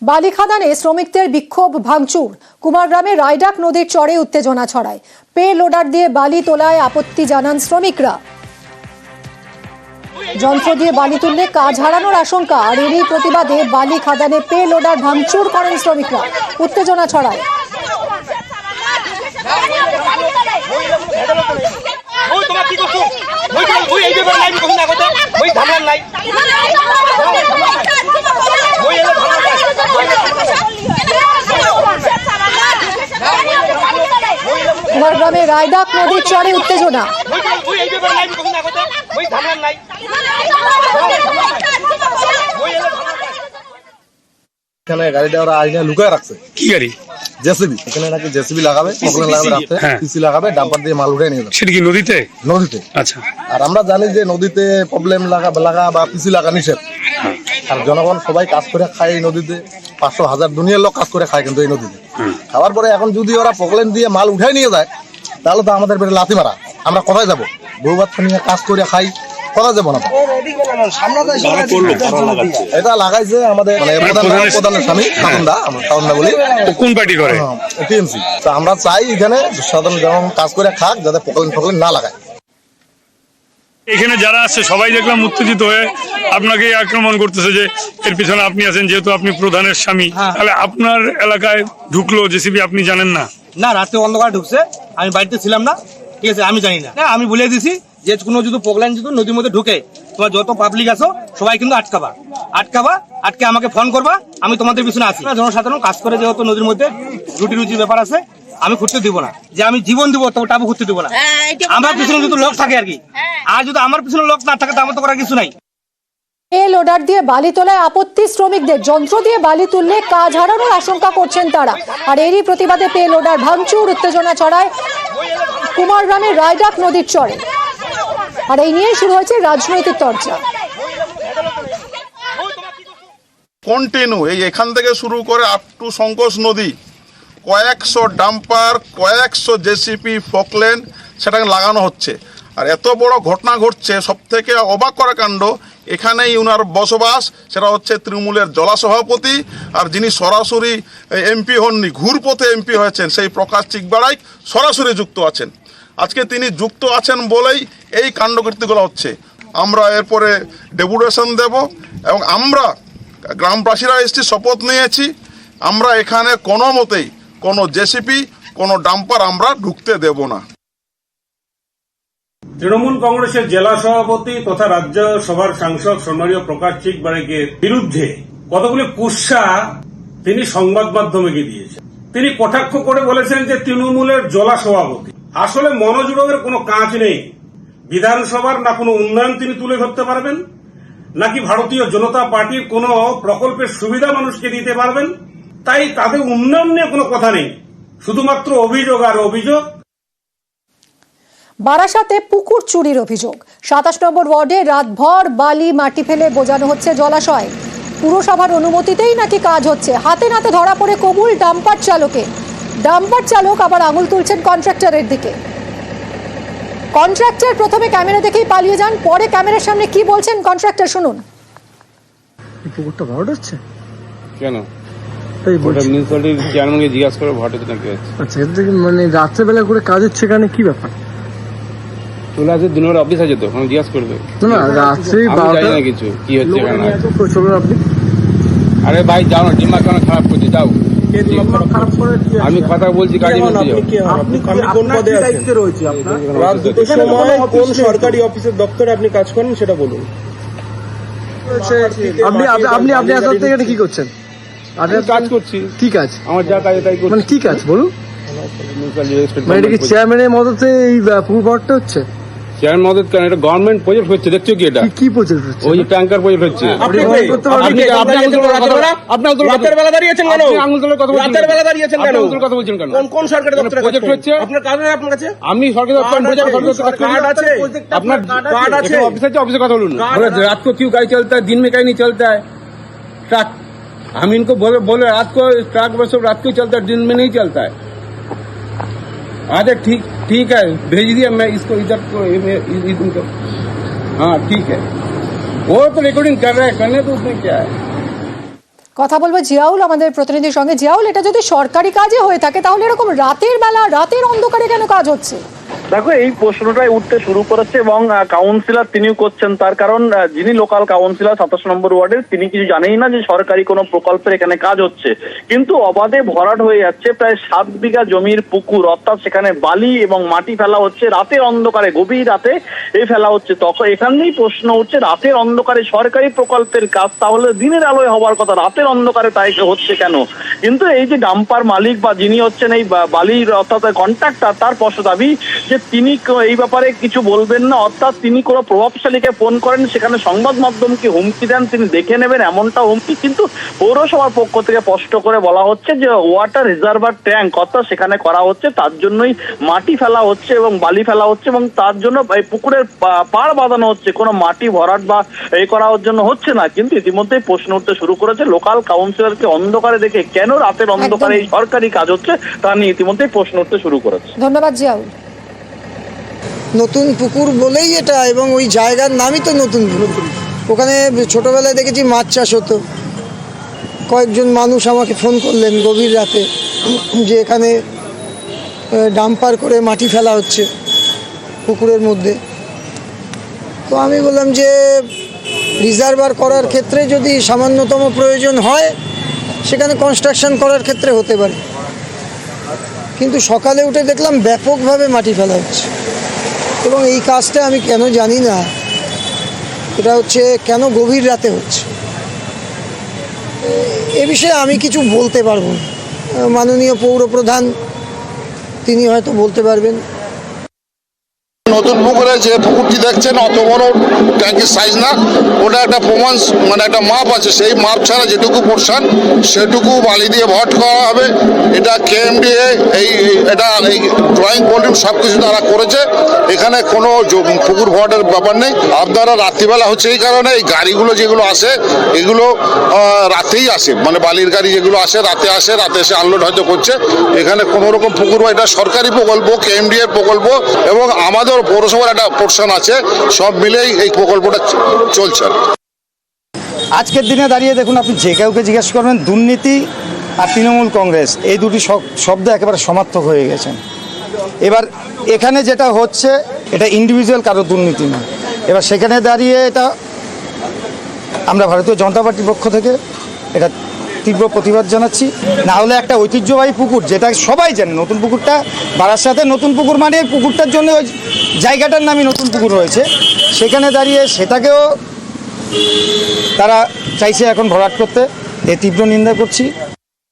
বালি খাদানে শ্রমিকদের বিক্ষোভ ভাঙচুর। কুমারগ্রামে রায়ডাক নদীর চরে উত্তেজনা ছড়ায়। পে লোডার দিয়ে বালি তোলায় আপত্তি জানান শ্রমিকরা। যন্ত্র দিয়ে বালি তুললে কাজ হারানোর আশঙ্কা, আর এরই প্রতিবাদে বালি খাদানে পে লোডার ভাঙচুর করেন শ্রমিকরা। উত্তেজনা ছড়ায়। কুমারগ্রামে রায়ডাক নদীর চরে উত্তেজনা। এখানে গাড়িটা ওরা আইনে লুকায় রাখছে। কি গাড়ি? জেসিবি। এখানে নাকি জেসিবি লাগাবে, পকলেন লাগাবে, রাতে পিসি লাগাবে, ডাম্পার দিয়ে মাল উঠে নিয়ে যাবে। সেটা কি নদীতে? নদীতে। আচ্ছা। আর আমরা জানি যে নদীতে প্রবলেম লাগা বা পিসি লাগা নিষেধ। আর জনগণ সবাই কাজ করে খায় এই নদীতে, 500,000 দুনিয়ার লোক কাজ করে খায় কিন্তু এই নদীতে। খাওয়ার পরে এখন যদি ওরা পকলেন দিয়ে মাল উঠাই নিয়ে যায়, তাহলে তো আমাদের বেড়ে লাথি মারা। আমরা কোথায় যাবো? বউ বাচ্চা নিয়ে কাজ করে খাই, কোথায় যাবো না? এটা লাগাইছে আমাদের প্রধানের স্বামী সাধনদা, আমরা সাধনদা বলি। কোন পার্টি করে? টিএমসি। তো আমরা চাই এখানে সাধারণ জনগণ কাজ করে খাক, যাতে পকলেন না লাগায়। এখানে যারা আছে সবাই দেখলাম উত্তেজিত হয়ে আপনাকে আক্রমণ করতেছে যে এর পিছনে আপনি আছেন, যেহেতু আপনি প্রধানের স্বামী। তাহলে আপনার এলাকায় ঢুকলো জেসিবি, আপনি জানেন না? না, রাতে অন্ধকার ঢুকছে, আমি বাড়িতে ছিলাম না, ঠিক আছে, আমি জানি না। আমি বলে দিছি যে কোনো যদি প্রোগ্রাম যদি নদীর মধ্যে ঢুকে, তোমার যত পাবলিক আছো সবাই কিন্তু আটকে আমাকে ফোন করবা, আমি তোমাদের পিছনে আছি। জনসাধারণ কাজ করে যেহেতু নদীর মধ্যে রুটির ব্যাপার আছে, আমি ঘুরতে দিব না। যে আমি জীবন দিব তবে টাবু ঘুরতে দিব না। আমার পিছনে যদি লোক থাকে আর কি, আর যদি আমার পিছনে লোক না থাকে তো আমার তো করার কিছু নাই। পে লোডার দিয়ে বালি তোলায় আপত্তি শ্রমিকদের। যন্ত্র দিয়ে বালি তুললে কাজ হারানোর আশঙ্কা করছেন তারা। আর এরই প্রতিবাদে পে লোডার ভাঙচুর, উত্তেজনা ছড়ায় কুমারগ্রামের রায়ডাক নদীর চরে। আর এই নিয়ে শুরু হয়েছে রাজনৈতিক চর্চা। কন্টিনিউ এখান থেকে শুরু করে আপ টু সংকোচ নদী, কয়েকশো ডাম্পার, কয়েকশো জেসিপি, ফকলেন সেটাকে লাগানো হচ্ছে। আর এত বড় ঘটনা ঘটছে, সব থেকে অবাক করা কাণ্ড, এখানেই উনার বসবাস, সেটা হচ্ছে তৃণমূলের জেলা সভাপতি, আর যিনি সরাসরি এমপি হননি, ঘুরপথে এমপি হয়েছেন, সেই প্রকাশ চিকবাড়াই সরাসরি যুক্ত আছেন। আজকে তিনি যুক্ত আছেন বলেই এই কাণ্ডকীর্তিগুলো হচ্ছে। আমরা এরপরে ডেপুটেশন দেব, এবং আমরা গ্রামবাসীরা এসছি, শপথ নিয়েছি, আমরা এখানে কোনো মতেই কোনো জেসিপি, কোনো ডাম্পার আমরা ঢুকতে দেব না। তৃণমূল কংগ্রেসের জেলা সভাপতি তথা রাজ্যসভার সাংসদ সম্মানীয় প্রকাশ চিকবাড়াইয়ের বিরুদ্ধে কতগুলি কুৎসা তিনি সংবাদ মাধ্যমে দিয়েছেন। তিনি কটাক্ষ করে বলেছেন যে তৃণমূলের জেলা সভাপতি। আসলে মনোযোগের কোনো কাজ নেই। বিধানসভার না কোনো উন্নয়ন তিনি তুলে ধরতে পারবেন, নাকি ভারতীয় জনতা পার্টির কোনো প্রকল্পের সুবিধা মানুষকে দিতে পারবেন। তাই তাদের উন্নয়ন নিয়ে কোনো কথা নেই, শুধুমাত্র অভিযোগ আর অভিযোগ। বারাসাতে পুকুর চুরির অভিযোগ। 27 নম্বর ওয়ার্ডে রাতভর বালি মাটি ফেলে বোঝানো হচ্ছে জলাশয়। পুরসভার অনুমতিতেই নাকি কাজ হচ্ছে। হাতে নাতে ধরা পড়ে কবুল ডাম্পার চালকে। ডাম্পার চালক আবার আঙুল তুলছেন কন্ট্রাক্টরের দিকে। কন্ট্রাক্টর প্রথমে ক্যামেরা দেখেই পালিয়ে যান, পরে ক্যামেরার সামনে কি বলছেন কন্ট্রাক্টর শুনুন। পুকুরটা ভরাট হচ্ছে কেন? মিউনিসিপালিটির চেয়ারম্যানকে জিজ্ঞাসা করে ভরাট হচ্ছে নাকি। আচ্ছা, এটা মানে রাত্রেবেলা করে কাজ হচ্ছে, এখানে কি ব্যাপার? চলে আসে, দিনের অফিস আছে তো, ওখানে জিজ্ঞাসা করবে। না, রাত্রে জানি না কিছু কি হচ্ছে এখানে। আপনি আরে ভাই যাও না, ডিমা কেন খারাপ করছে, যাও। আমি কথা বলছি, গাড়ি কোন সরকারি অফিসের দপ্তরে আপনি কাজ করেন সেটা বলুন। আপনি কি করছেন? কাজ করছি। কি কাজ? আমার যা কাজ তাই করছি। মানে কি কাজ বলুন? মানে এটা কি চেয়ারম্যানের মদতে এই পুকুর ভরাটটা হচ্ছে? চেয়ারম্যান মদত কেন? এটা গভর্নমেন্ট প্রজেক্ট হচ্ছে, দেখছো কি? এটা কি প্রজেক্ট হচ্ছে? ওই যে ট্যাঙ্কার প্রজেক্ট হচ্ছে। আপনি রাতের বেলা দাঁড়িয়েছেন কেন? রাতের বেলা দাঁড়িয়েছেন কেন? কথা বলছেন কেন? কোন সরকারি দপ্তরে প্রজেক্ট হচ্ছে? আপনার কার্ড আছে? আপনার কাছে আমি সরকারি দপ্তর कार्ड আছে? আপনার कार्ड আছে? ऑफिस है, ऑफिस কথা বলুন। रात को क्यों गाड़ी चलता है, दिन में कहीं नहीं चलता है ट्रक। हम इनको बोले रात को ट्रक बस सब रात को चलता है, दिन में नहीं चलता है। अच्छा ठीक है, भेज दिया मैं इसको इधर को। हाँ ठीक है, वो तो रिकॉर्डिंग कर रहा है, करने तो उसमें क्या है। কথা বলবো জিয়াউল আমাদের প্রতিনিধির সঙ্গে। জিয়াউল, এটা যদি সরকারি কাজে হয়ে থাকে তাহলে এরকম রাতের বেলা রাতের অন্ধকারে কেন কাজ হচ্ছে? দেখো, এই প্রশ্নটাই উঠতে শুরু করেছে এবং কাউন্সিলর তিনিও করছেন। তার কারণ যিনি লোকাল কাউন্সিলর 27 নম্বর ওয়ার্ডের, তিনি কিছু জানেই না যে সরকারি কোনো প্রকল্পের এখানে কাজ হচ্ছে, কিন্তু অবাধে ভরাট হয়ে যাচ্ছে প্রায় 7 বিঘা জমির পুকুর, অর্থাৎ সেখানে বালি এবং মাটি ফেলা হচ্ছে রাতের অন্ধকারে, গভীর রাতে এই ফেলা হচ্ছে। তখন এখানেই প্রশ্ন উঠছে, রাতের অন্ধকারে সরকারি প্রকল্পের কাজ তাহলে দিনের আলোয় হওয়ার কথা, রাতের অন্ধকারে তাই হচ্ছে কেন? কিন্তু এই যে ডাম্পার মালিক বা যিনি হচ্ছেন এই বালির অর্থাৎ কন্ট্রাক্টর, তার স্পষ্ট দাবি যে তিনি এই ব্যাপারে কিছু বলবেন না, অর্থাৎ তিনি কোনো প্রভাবশালীকে ফোন করেন, সেখানে সংবাদ মাধ্যমকে হুমকি দেন তিনি দেখে নেবেন, এমনটা হুমকি। কিন্তু পৌরসভার পক্ষ থেকে স্পষ্ট করে বলা হচ্ছে যে ওয়াটার রিজার্ভার ট্যাঙ্ক অর্থাৎ সেখানে করা হচ্ছে, তার জন্যই মাটি ফেলা হচ্ছে এবং বালি ফেলা হচ্ছে এবং তার জন্য এই পুকুরের পাড় বাঁধানো হচ্ছে, কোনো মাটি ভরাট বা এই করার জন্য হচ্ছে না। কিন্তু ইতিমধ্যেই প্রশ্ন উঠতে শুরু করেছে, লোকাল কাউন্সিলরকে অন্ধকারে দেখে কেন রাতের অন্ধকারে এই সরকারি কাজ হচ্ছে তা নিয়ে ইতিমধ্যেই প্রশ্ন উঠতে শুরু করেছে। ধন্যবাদ জিয়াউল। নতুন পুকুর বলেই এটা, এবং ওই জায়গার নামই তো নতুন পুকুর। ওখানে ছোটোবেলায় দেখেছি মাছ চাষ হতো। কয়েকজন মানুষ আমাকে ফোন করলেন গভীর রাতে যে এখানে ডাম্পার করে মাটি ফেলা হচ্ছে পুকুরের মধ্যে। তো আমি বললাম যে রিজার্ভার করার ক্ষেত্রে যদি সামান্যতম প্রয়োজন হয় সেখানে কনস্ট্রাকশন করার ক্ষেত্রে হতে পারে, কিন্তু সকালে উঠে দেখলাম ব্যাপকভাবে মাটি ফেলা হচ্ছে এবং এই কাজটা আমি কেন জানি না, এটা হচ্ছে কেন গভীর রাতে হচ্ছে এ বিষয়ে আমি কিছু বলতে পারবো না। মাননীয় পৌরপ্রধান তিনি হয়তো বলতে পারবেন। নতুন পুকুরে যে পুকুরটি দেখছেন অত বড় ট্যাঙ্কির সাইজ না, ওটা একটা প্রমাণ মানে একটা মাপ আছে, সেই মাপ ছাড়া যেটুকু পোর্শন সেটুকু বালি দিয়ে ভরাট করা হবে। এটা কেএমডিএ এটা এই ড্রয়িং বোর্ডিং সব কিছু তারা করেছে, এখানে কোনো পুকুর ভরাটের ব্যাপার নেই। আপনারা রাত্রিবেলা হচ্ছে এই কারণে এই গাড়িগুলো যেগুলো আসে এগুলো রাতেই আসে, মানে বালির গাড়ি যেগুলো আসে রাতে এসে আনলোড হয়তো করছে। এখানে কোনো রকম পুকুর, এটা সরকারি প্রকল্প, কেএমডিএ প্রকল্প এবং আমাদের পৌরসভার একটা পোর্শন আছে, সব মিলেই এই প্রকল্পটা চলছে। আজকের দিনে দাঁড়িয়ে দেখুন, আপনি যে কাউকে জিজ্ঞেস করবেন, দুর্নীতি আর তৃণমূল কংগ্রেস এই দুটি শব্দ একেবারে সমার্থক হয়ে গেছেন। এবার এখানে যেটা হচ্ছে এটা ইন্ডিভিজুয়াল কারো দুর্নীতি না। এবার সেখানে দাঁড়িয়ে এটা আমরা ভারতীয় জনতা পার্টির পক্ষ থেকে এটা তীব্র প্রতিবাদ জানাচ্ছি। না হলে একটা ঐতিহ্যবাহী পুকুর, যেটা সবাই জানে, নতুন পুকুরটা বারাসাতে নতুন পুকুর মানে পুকুরটার জন্য ওই জায়গাটার নামই নতুন পুকুর রয়েছে, সেখানে দাঁড়িয়ে সেটাকেও তারা চাইছে এখন ভরাট করতে, এ তীব্র নিন্দা করছি।